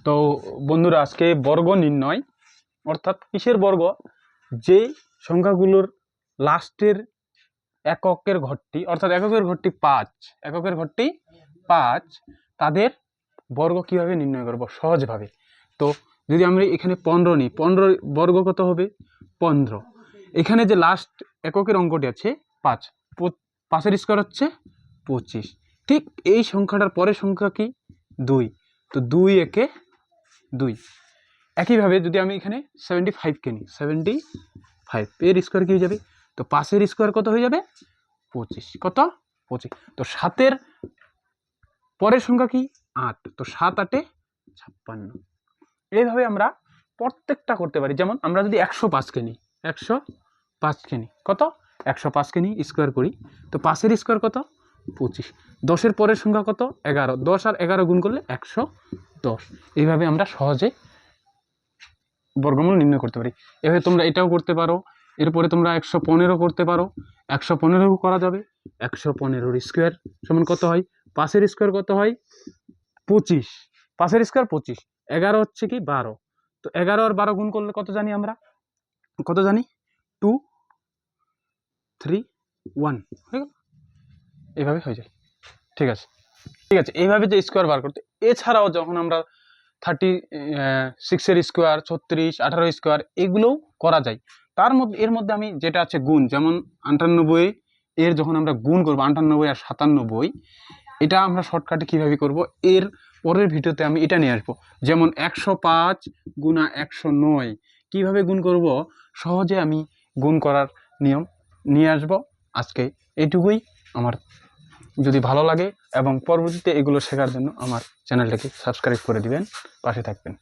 তো বন্ধুরা, আজকে বর্গ নির্ণয় অর্থাৎ কিসের বর্গ, যে সংখ্যাগুলোর লাস্টের এককের ঘরটি অর্থাৎ এককের ঘরটি 5 তাদের বর্গ কিভাবে নির্ণয় করব সহজভাবে। তো যদি আমরা এখানে 15 নিই, 15 বর্গ কত হবে 15। এখানে যে লাস্ট এককের অঙ্কটি আছে 5, 5-এর স্কোয়ার হচ্ছে 25। ঠিক এই সংখ্যাটার পরের সংখ্যা কি 2, তো 2 একে 2। একইভাবে যদি আমি এখানে 75কে নিই, 75 এর স্কোয়ার কি হয়ে যাবে, তো 5-এর স্কোয়ার কত হয়ে যাবে 25, কত 25। তো 7-এর পরের সংখ্যা কি 8, তো 7-8-এ 56। এইভাবে আমরা প্রত্যেকটা করতে পারি। যেমন আমরা যদি 105কে নিই, 105কে নিই কত 105কে নিই স্কোয়ার করি, তো 5-এর স্কোয়ার কত 25। 10-এর পরের সংখ্যা কত 11, 10 আর 11 গুণ করলে 110। এইভাবে আমরা সহজে বর্গমূল নির্ণয় করতে পারি। এভাবে তোমরা এটাও করতে পারো। এরপরে তোমরা 115 করতে পারো, 115 করা যাবে। 115-এর স্কোয়ার সমান কত হয়, 5-এর স্কোয়ার কত হয় 25, 5-এর স্কোয়ার 25, 11 হচ্ছে কি 12, তো 11 আর 12 গুণ করলে কত জানি আমরা, কত জানি 2 3 1 হয়ে গেল। এইভাবে হয়ে যায়। ঠিক আছে, এইভাবে যে স্কোয়ার বার করতে। এছাড়াও যখন আমরা 36-এর স্কোয়ার, 36, 18 স্কোয়ার এগুলোও করা যায়। এর মধ্যে আমি যেটা আছে গুণ, যেমন 98 এর যখন আমরা গুণ করবো 98 আর 97, এটা আমরা শর্টকাটে কিভাবে করব এর পরের ভিডিওতে আমি এটা নিয়ে আসবো। যেমন 105 গুণা 109 কিভাবে গুণ করব সহজে আমি গুণ করার নিয়ম নিয়ে আসব। আজকে এইটুকুই। আমার যদি ভালো লাগে এবং পরবর্তীতে এগুলো শেখার জন্য আমার চ্যানেলটাকে সাবস্ক্রাইব করে দিবেন, পাশে থাকবেন।